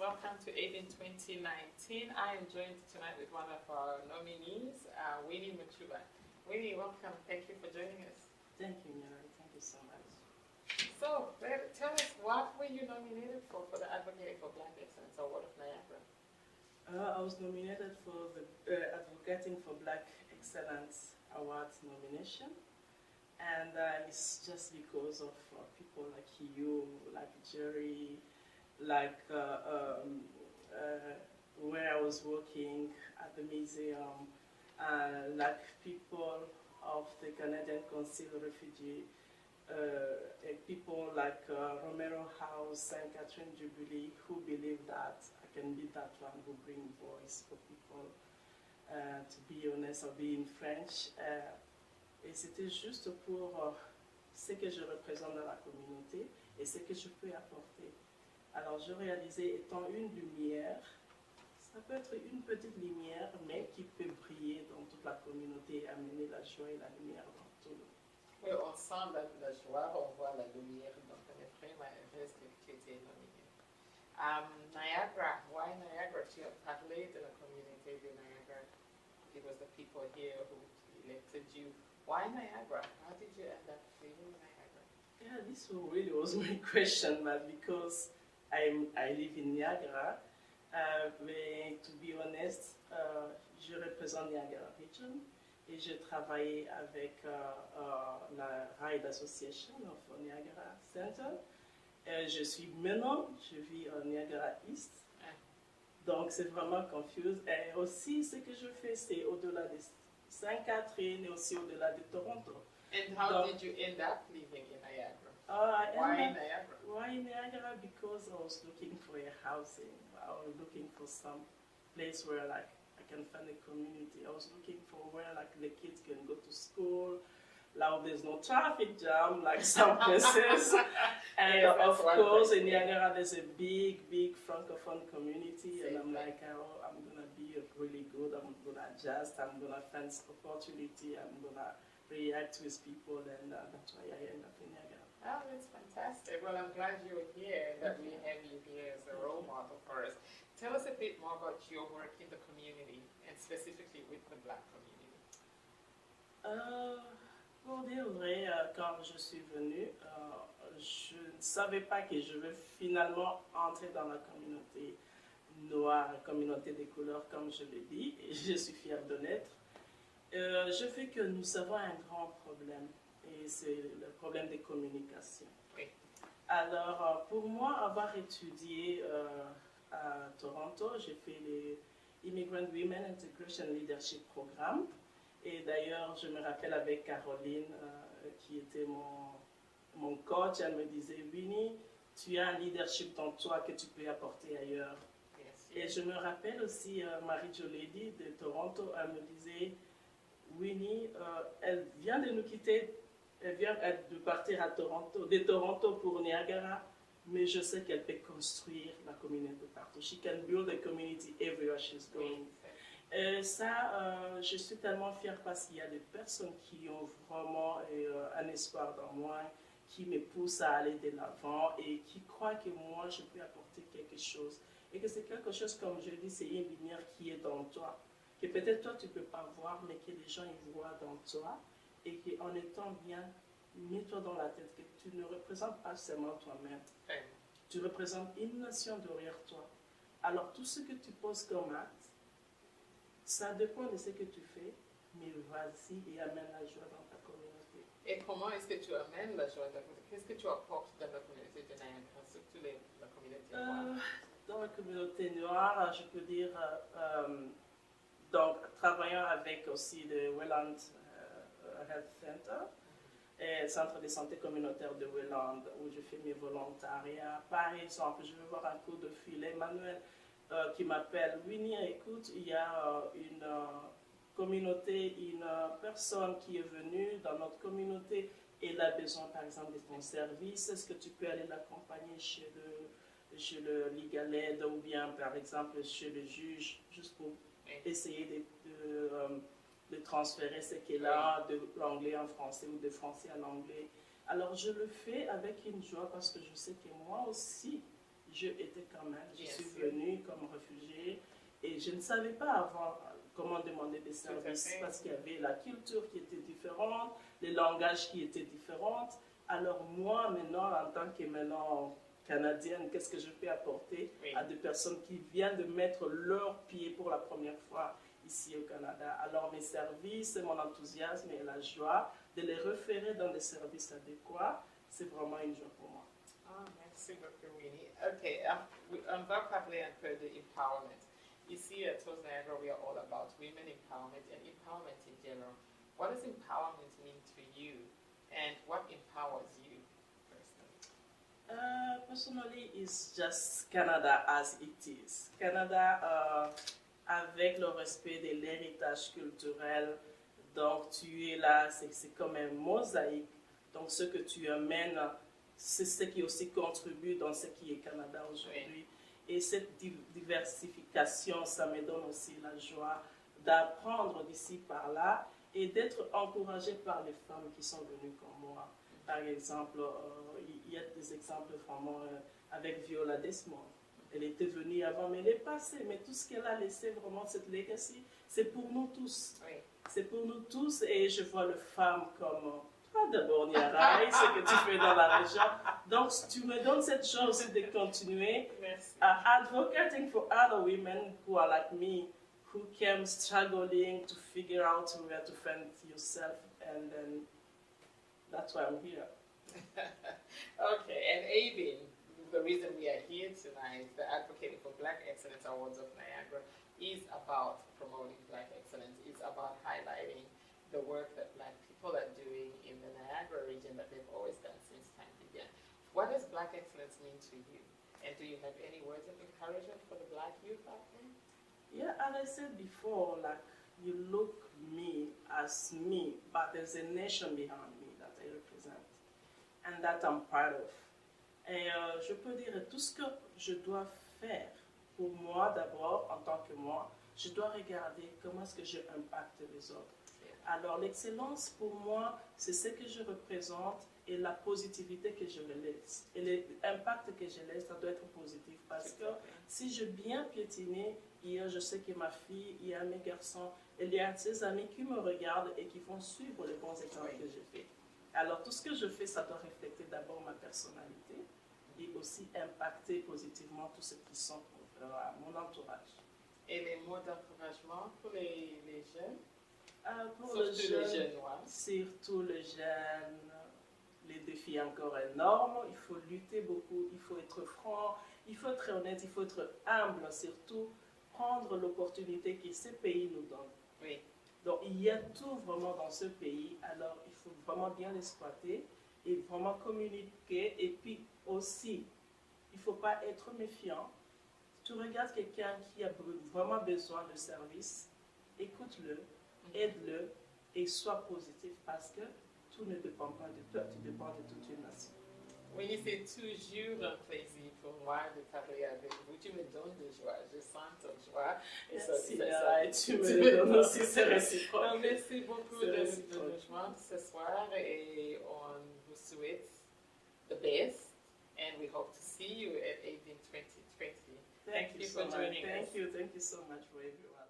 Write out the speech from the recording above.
Welcome to AIDIN 2019. I am joined tonight with one of our nominees, Winnie Machuba. Winnie, welcome. Thank you for joining us. Thank you, Mary. Thank you so much. So, tell us, what were you nominated for the Advocating for Black Excellence Award of Niagara? I was nominated for the Advocating for Black Excellence Awards nomination. And it's just because of people like you, like Jerry, like where I was working at the museum, like people of the Canadian Council of Refugees, people like Romero House, St. Catherine Jubilee, who believe that I can be that one who bring voice for people, to be honest or be in French. Et c'était juste pour ce que je représente dans la communauté et ce que je peux apporter. Alors je réalisais, étant une lumière, ça peut être une petite lumière, mais qui peut briller dans toute la communauté et amener la joie et la lumière dans tout le monde. Oui, on sent la joie, on voit la lumière, donc on est vraiment heureuse que tu aies été nominée. Niagara, why Niagara? Tu as parlé de la communauté de Niagara. It was the people here who elected you. Why Niagara? How did you end up living in Niagara? Yeah, this really was my question, but because I live in Niagara, mais to be honest, je représente Niagara Region et je travaille avec la RIDE Association of Niagara Center. Je vis en Niagara East, donc c'est vraiment confus. Et aussi, ce que je fais, c'est au-delà de Sainte-Catherine et aussi au-delà de Toronto. And how did you end up living in Niagara? Why Niagara? Why Niagara? Because I was looking for a housing. I was looking for some place where like I can find a community. I was looking for where like the kids can go to school. Now there's no traffic jam like some places. And yes, of course in Niagara there's a big francophone community. And I'm like, oh, I'm gonna be really good. I'm gonna adjust. I'm gonna find opportunity. I'm gonna react with people, and that's why I end up in Niagara. Oh, that's fantastic. Well, I'm glad you're here, that we have you here as a role model for us. Tell us a bit more about your work in the community, and specifically with the Black community. Pour dire vrai, quand je suis venue, je ne savais pas que je vais finalement entrer dans la communauté noire, la communauté des couleurs, comme je l'ai dit, et je suis fière de l'être. Je fais que nous avons un grand problème, et c'est le problème des communications. Oui. Alors, pour moi, avoir étudié à Toronto, j'ai fait les Immigrant Women Integration Leadership Programme. Et d'ailleurs, je me rappelle avec Caroline, qui était mon coach, elle me disait, Winnie, tu as un leadership dans toi que tu peux apporter ailleurs. Yes. Et je me rappelle aussi, Marie Joledi de Toronto, elle me disait, Winnie, elle vient de nous quitter, elle vient de partir de Toronto pour Niagara, mais je sais qu'elle peut construire la communauté partout. She can build a community everywhere she's going. Je suis tellement fière parce qu'il y a des personnes qui ont vraiment un espoir dans moi, qui me poussent à aller de l'avant et qui croient que moi, je peux apporter quelque chose. Et que c'est quelque chose, comme je dis, c'est une lumière qui est dans toi. Que peut-être toi, tu ne peux pas voir, mais que les gens ils voient dans toi. Et qu'en étant bien, mets-toi dans la tête que tu ne représentes pas seulement toi-même. Tu représentes une nation derrière toi. Alors, tout ce que tu poses comme acte, ça dépend de ce que tu fais, mais vas-y et amène la joie dans ta communauté. Et comment est-ce que tu amènes la joie dans ta communauté? Qu'est-ce que tu apportes dans la communauté de Niagara, surtout la communauté noire? Dans la communauté noire, je peux dire, donc travaillant avec aussi le Welland Health Center, et le centre de santé communautaire de Welland, où je fais mes volontariats. Par exemple, je vais voir un coup de fil, Emmanuel, qui m'appelle, Winnie, écoute, il y a une communauté, une personne qui est venue dans notre communauté et elle a besoin par exemple de ton service, est-ce que tu peux aller l'accompagner chez le legal aid ou bien par exemple chez le juge, juste pour essayer de transférer ce qu'elle a de l'anglais en français ou de français en anglais. Alors je le fais avec une joie parce que je sais que moi aussi, je étais quand même. Je Bien suis sûr. venue comme réfugiée et je ne savais pas avant comment demander des Tout à services fait. parce qu'il y avait la culture qui était différente, les langages qui étaient différents. Alors moi, maintenant, en tant que Canadienne, qu'est-ce que je peux apporter Oui. à des personnes qui viennent de mettre leurs pieds pour la première fois ici au Canada? Alors mes services, mon enthousiasme et la joie de les référer dans des services adéquats, c'est vraiment une joie pour moi. Ah, merci beaucoup, Winnie. OK, on va parler un peu de empowerment. Ici, à Toast Niagara, we are all about women empowerment and empowerment in general. What does empowerment mean to you, and what empowers you personally? Personally, it's just Canada as it is. Canada avec le respect de l'héritage culturel. Donc, tu es là, c'est comme un mosaïque. Donc, ce que tu amènes, c'est ce qui aussi contribue dans ce qui est Canada aujourd'hui. Et cette diversification, ça me donne aussi la joie d'apprendre d'ici par là et d'être encouragée par les femmes qui sont venues comme moi. Par exemple, il y a des exemples vraiment avec Viola Desmond. Elle était venue avant, mais elle est passée. Mais tout ce qu'elle a laissé, vraiment, cette legacy, c'est pour nous tous. Oui. C'est pour nous tous. Et je vois les femmes comme toi d'abord, Niarai, ce que tu fais dans la région. Donc, tu me donnes cette chance de continuer advocating for other women who are like me, who came struggling to figure out where to find yourself. And then that's why I'm here. Okay, and Aiden, the reason we are here tonight, the Advocating for Black Excellence Awards of Niagara, is about promoting Black excellence. It's about highlighting the work that Black people are doing in the Niagara region that they've always done since time began. What does Black excellence mean to you? And do you have any words of encouragement for the Black youth out there? Yeah, as I said before, like you look me as me, but there's a nation behind me that I represent and that I'm proud of. Et je peux dire tout ce que je dois faire pour moi d'abord, en tant que moi, je dois regarder comment est-ce que je impacte les autres. Alors l'excellence pour moi, c'est ce que je représente et la positivité que je laisse. Et l'impact que je laisse, ça doit être positif parce que si je bien piétiner, hier je sais que ma fille, il y a mes garçons, il y a ses amis qui me regardent et qui vont suivre les bons exemples que je fais. Alors tout ce que je fais, ça doit refléter d'abord ma personnalité et aussi impacter positivement tous ceux qui sont mon entourage. Et les mots d'encouragement pour les jeunes? Pour les jeunes, surtout les jeunes, les défis encore énormes. Il faut lutter beaucoup, il faut être franc, il faut être honnête, il faut être humble, surtout prendre l'opportunité que ce pays nous donne. Oui. Donc il y a tout vraiment dans ce pays, alors il faut vraiment bien l'exploiter et vraiment communiquer. Et puis aussi, il ne faut pas être méfiant. Tu regardes quelqu'un qui a vraiment besoin de service, écoute-le, aide-le et sois positif parce que tout ne dépend pas de toi, tu dépends de toute une nation. Oui, c'est toujours un plaisir pour moi de parler avec vous. Tu me donnes de joie, je sens ton joie. Et merci, tu me donnes aussi, c'est réciproque. Merci beaucoup de nous joindre ce soir et on vous souhaite the best and we hope to see you at AVIN 2020. Thank you for joining us. Thank you so much for everyone.